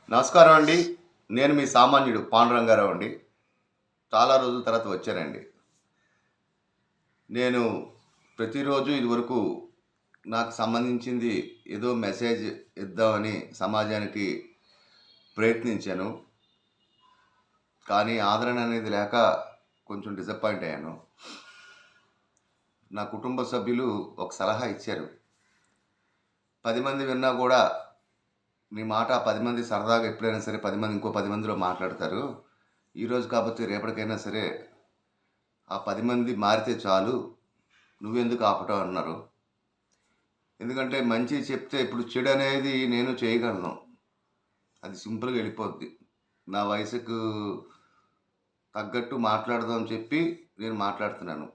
నమస్కారం అండి. నేను మీ సామాన్యుడు పాండురంగారావు అండి. చాలా రోజుల తర్వాత వచ్చానండి. నేను ప్రతిరోజు ఇదివరకు నాకు సంబంధించింది ఏదో మెసేజ్ ఇద్దామని సమాజానికి ప్రయత్నించాను. కానీ ఆదరణ అనేది లేక కొంచెం డిసప్పాయింట్ అయ్యాను. నా కుటుంబ సభ్యులు ఒక సలహా ఇచ్చారు. 10 మంది విన్నా కూడా నీ మాట 10 మంది సరదాగా ఎప్పుడైనా సరే 10 మంది ఇంకో 10 మందిలో మాట్లాడతారు. ఈరోజు కాకపోతే రేపటికైనా సరే ఆ 10 మంది మారితే చాలు, నువ్వెందుకు ఆపటం అన్నారు. ఎందుకంటే మంచి చెప్తే ఇప్పుడు చెడు అనేది నేను చేయగలను, అది సింపుల్గా వెళ్ళిపోద్ది. నా వయసుకు తగ్గట్టు మాట్లాడదాం చెప్పి నేను మాట్లాడుతున్నాను.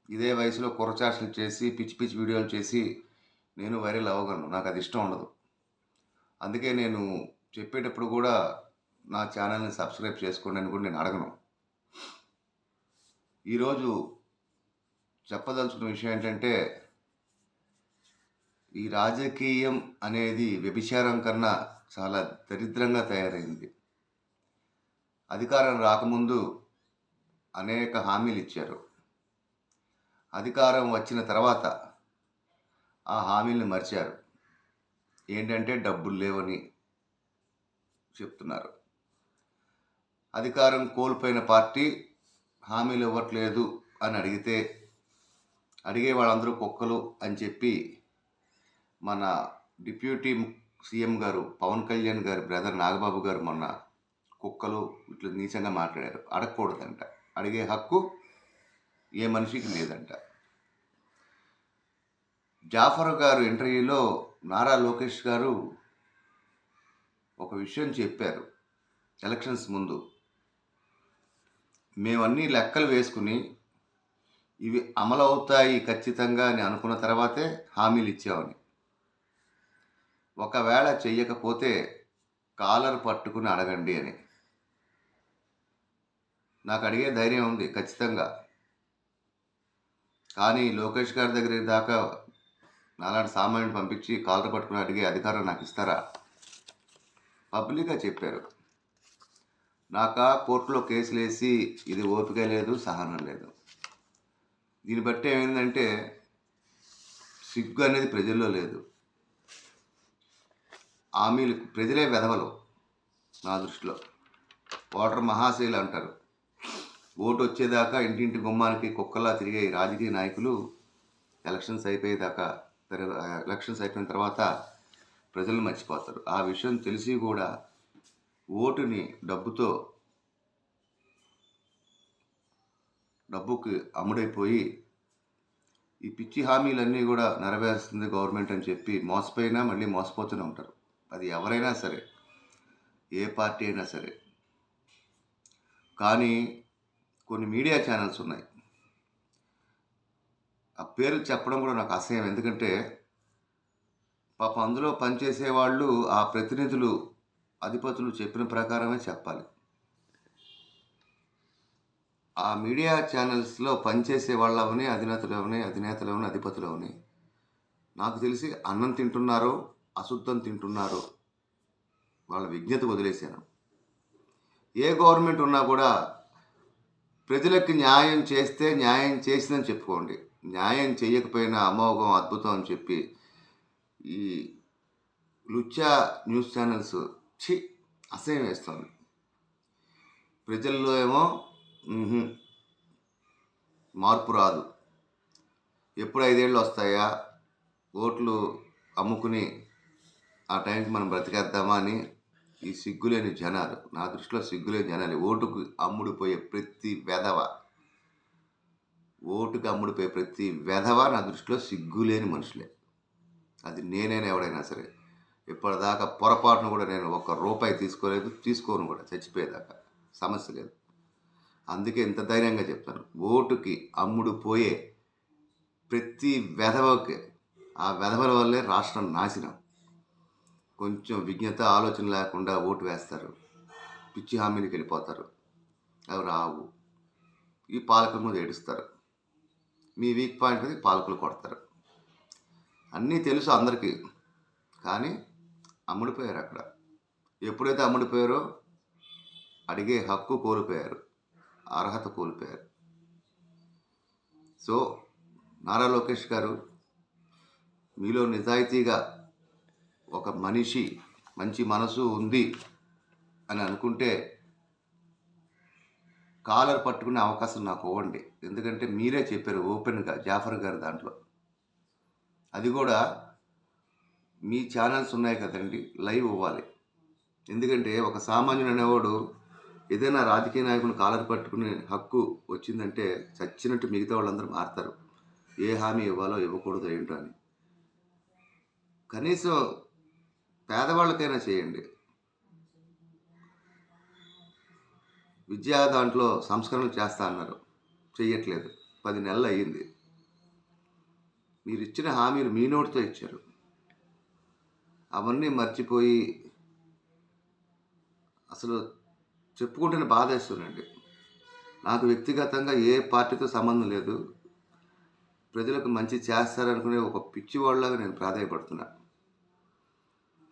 ఇదే వయసులో కుర్రచాష్టలు చేసి పిచ్చి పిచ్చి వీడియోలు చేసి నేను వైరల్ అవ్వగలను. నాకు అది ఇష్టం ఉండదు. అందుకే నేను చెప్పేటప్పుడు కూడా నా ఛానల్ని సబ్స్క్రైబ్ చేసుకోండి అని కూడా నేను అడగను. ఈరోజు చెప్పదలుచుకున్న విషయం ఏంటంటే, ఈ రాజకీయం అనేది వ్యభిచారం కన్నా చాలా దరిద్రంగా తయారైంది. అధికారం రాకముందు అనేక హామీలు ఇచ్చారు. అధికారం వచ్చిన తర్వాత ఆ హామీలను మర్చారు. ఏంటంటే డబ్బులు లేవని చెప్తున్నారు. అధికారం కోల్పోయిన పార్టీ హామీలు ఇవ్వట్లేదు అని అడిగే వాళ్ళందరూ కుక్కలు అని చెప్పి మన డిప్యూటీ సీఎం గారు పవన్ కళ్యాణ్ గారి బ్రదర్ నాగబాబు గారు మొన్న కుక్కలు ఇట్లా నీచంగా మాట్లాడారు. అడగకూడదంట. అడిగే హక్కు ఏ మనిషికి లేదంట. జాఫర్ గారు ఇంటర్వ్యూలో నారా లోకేష్ గారు ఒక విషయం చెప్పారు. ఎలక్షన్స్ ముందు మేమన్నీ లెక్కలు వేసుకుని ఇవి అమలవుతాయి ఖచ్చితంగా అని అనుకున్న తర్వాతే హామీలు ఇచ్చామని. ఒకవేళ చెయ్యకపోతే కాలర్ పట్టుకుని అడగండి అని. నాకు అడిగే ధైర్యం ఉంది ఖచ్చితంగా. కానీ లోకేష్ గారి దగ్గర దాకా నాలాంటి సామాన్యుని పంపించి కాలర్ పట్టుకుని అడిగే అధికారం నాకు ఇస్తారా? పబ్లిక్గా చెప్పారు. నాకా కోర్టులో కేసులు వేసి ఇది ఓపిక లేదు, సహనం లేదు. దీన్ని బట్టి ఏమైందంటే సిగ్గు అనేది ప్రజల్లో లేదు. హామీలు ప్రజలే వెధవలు నా దృష్టిలో. ఓటర్ మహాశైలు అంటారు. ఓటు వచ్చేదాకా ఇంటింటి గుమ్మానికి కుక్కలా తిరిగే రాజకీయ నాయకులు ఎలక్షన్స్ అయిపోయిన తర్వాత ప్రజలు మర్చిపోతారు. ఆ విషయం తెలిసి కూడా ఓటుని డబ్బుకి అమ్ముడైపోయి ఈ పిచ్చి హామీలన్నీ కూడా నెరవేరుస్తుంది గవర్నమెంట్ అని చెప్పి మోసపోయినా మళ్ళీ మోసపోతూనే ఉంటారు. అది ఎవరైనా సరే, ఏ పార్టీ అయినా సరే. కానీ కొన్ని మీడియా ఛానల్స్ ఉన్నాయి, ఆ పేర్లు చెప్పడం కూడా నాకు అసహ్యం. ఎందుకంటే పాపం అందులో పనిచేసే వాళ్ళు, ఆ ప్రతినిధులు, అధిపతులు చెప్పిన ప్రకారమే చెప్పాలి. ఆ మీడియా ఛానల్స్లో పనిచేసే వాళ్ళవని, అధినేతలవని, అధిపతులవని నాకు తెలిసి అన్నం తింటున్నారో అశుద్ధం తింటున్నారో వాళ్ళ విజ్ఞత వదిలేశాను. ఏ గవర్నమెంట్ ఉన్నా కూడా ప్రజలకు న్యాయం చేస్తే న్యాయం చేసిందని చెప్పుకోండి. న్యాయం చేయకపోయినా అమోఘం, అద్భుతం అని చెప్పి ఈ లుచ్చా న్యూస్ ఛానల్స్ అసహ్యం వేస్తుంది. ప్రజల్లో ఏమో మార్పు రాదు, ఎప్పుడు 5 ఏళ్ళు వస్తాయా, ఓట్లు అమ్ముకుని ఆ టైంకి మనం బ్రతికేద్దామా అని ఈ సిగ్గులేని జనాలు, నా దృష్టిలో సిగ్గులేని జనాలు, ఓటుకు అమ్ముడిపోయే ప్రతి వెధవ నా దృష్టిలో సిగ్గులేని మనుషులే. అది నేనైనా ఎవడైనా సరే. ఇప్పటిదాకా పొరపాటును కూడా నేను ₹1 తీసుకోను కూడా, చచ్చిపోయేదాకా. సమస్య లేదు. అందుకే ఇంత ధైర్యంగా చెప్తాను. ఓటుకి అమ్ముడుపోయే ప్రతి వెధవకి, ఆ వెధవల వల్లే రాష్ట్రం నాశనం. కొంచెం విజ్ఞత, ఆలోచన లేకుండా ఓటు వేస్తారు, పిచ్చి హామీలకు వెళ్ళిపోతారు. అవి రావు. ఈ పాలకుల మీద ఏడుస్తారు. మీ వీక్ పాయింట్ మీద పాలకులు కొడతారు. అన్నీ తెలుసు అందరికీ, కానీ అమ్ముడిపోయారు అక్కడ. ఎప్పుడైతే అమ్ముడిపోయారో అడిగే హక్కు కోల్పోయారు, అర్హత కోల్పోయారు. సో నారా లోకేష్ గారు, మీలో నిజాయితీగా ఒక మనిషి మంచి మనసు ఉంది అని అనుకుంటే కాలర్ పట్టుకునే అవకాశం నాకు ఇవ్వండి. ఎందుకంటే మీరే చెప్పారు ఓపెన్గా జాఫర్ గారు దాంట్లో. అది కూడా మీ ఛానల్స్ ఉన్నాయి కదండి, లైవ్ ఇవ్వాలి. ఎందుకంటే ఒక సామాన్యుడు అనేవాడు ఏదైనా రాజకీయ నాయకుని కాలర్ పట్టుకునే హక్కు వచ్చిందంటే చచ్చినట్టు మిగతా వాళ్ళందరూ మారుతారు. ఏ హామీ ఇవ్వాలో ఇవ్వకూడదు ఏంటో అని. కనీసం పేదవాళ్ళకైనా చేయండి. విద్యా దాంట్లో సంస్కరణలు చేస్తా అన్నారు, చెయ్యట్లేదు. 10 నెలలు అయ్యింది. మీరు ఇచ్చిన హామీలు మీ నోటితో ఇచ్చారు, అవన్నీ మర్చిపోయి అసలు చెప్పుకుంటేనే బాధేస్తుందండి. నాకు వ్యక్తిగతంగా ఏ పార్టీతో సంబంధం లేదు. ప్రజలకు మంచి చేస్తారనుకునే ఒక పిచ్చివాళ్ళలాగా నేను ప్రాధాయపడుతున్నా.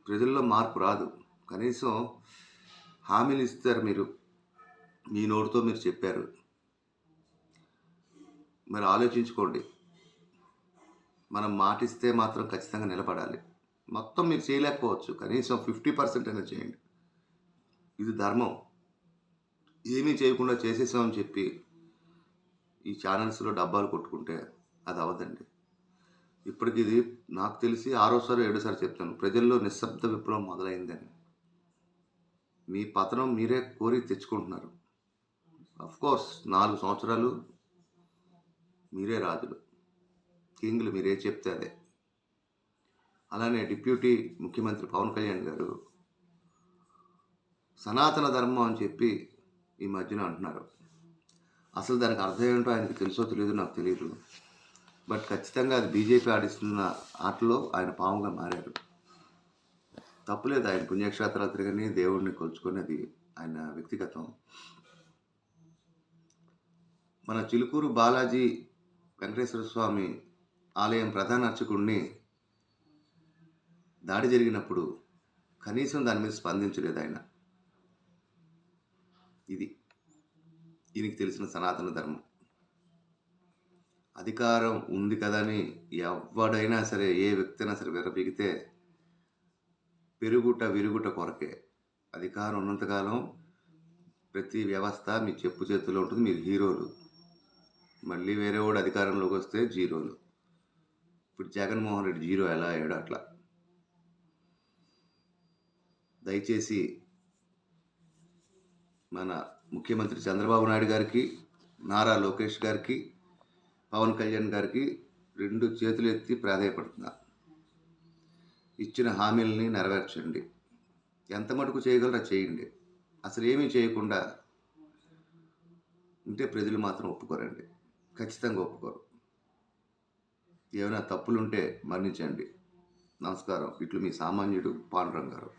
ప్రజల్లో మార్పు రాదు. కనీసం హామీలు ఇస్తారు, మీరు మీ నోటితో మీరు చెప్పారు. మరి ఆలోచించుకోండి. మనం మాటిస్తే మాత్రం ఖచ్చితంగా నిలబడాలి. మొత్తం మీరు చేయలేకపోవచ్చు, కనీసం 50% అయినా చేయండి. ఇది ధర్మం. ఏమీ చేయకుండా చేసేసామని చెప్పి ఈ ఛానల్స్లో డబ్బాలు కొట్టుకుంటే అది అవ్వదండి. ఇప్పటికి ఇది నాకు తెలిసి 6వసారి 7సారి చెప్తాను, ప్రజల్లో నిశ్శబ్ద విప్లవం మొదలైందని. మీ పతనం మీరే కోరి తెచ్చుకుంటున్నారు. అఫ్కోర్స్ 4 సంవత్సరాలు మీరే రాజులు, కింగ్లు, మీరే చెప్తే అదే. అలానే డిప్యూటీ ముఖ్యమంత్రి పవన్ కళ్యాణ్ గారు సనాతన ధర్మం అని చెప్పి ఈ మధ్యన అంటున్నారు. అసలు దానికి అర్థం ఏంటో ఆయనకు తెలుసో తెలియదు, నాకు తెలియదు. బట్ ఖచ్చితంగా అది బీజేపీ ఆడిస్తున్న ఆటలో ఆయన పాముగా మారారు. తప్పులేదు, ఆయన పుణ్యక్షేత్రాలు తిరగని దేవుడిని కొలుచుకొని అది ఆయన వ్యక్తిగతం. మన చిలుకూరు బాలాజీ వెంకటేశ్వర స్వామి ఆలయం ప్రధాన అర్చకుడిని దాడి జరిగినప్పుడు కనీసం దాని మీద స్పందించలేదు ఆయన. ఇది ఈయనకి తెలిసిన సనాతన ధర్మం. అధికారం ఉంది కదా అని ఎవడైనా సరే, ఏ వ్యక్తి అయినా సరే విర్రబీగితే పెరుగుట విరుగుట కొరకే. అధికారం ఉన్నంతకాలం ప్రతి వ్యవస్థ మీ చెప్పు చేతుల్లో ఉంటుంది, మీరు హీరోలు. మళ్ళీ వేరే వాడు అధికారంలోకి వస్తే జీరోలు. ఇప్పుడు జగన్మోహన్ రెడ్డి జీరో ఎలా అయ్యాడో అట్లా. దయచేసి మన ముఖ్యమంత్రి చంద్రబాబు నాయుడు గారికి, నారా లోకేష్ గారికి, పవన్ కళ్యాణ్ గారికి 2 చేతులు ఎత్తి ప్రాధాయపడుతున్నా. ఇచ్చిన హామీలని నెరవేర్చండి. ఎంత మటుకు చేయగలరా చేయండి. అసలు ఏమీ చేయకుండా ఉంటే ప్రజలు మాత్రం ఒప్పుకోరండి, ఖచ్చితంగా ఒప్పుకోరు. ఏమైనా తప్పులుంటే మన్నించండి. నమస్కారం. ఇట్లు మీ సామాన్యుడు పాండురంగారావు.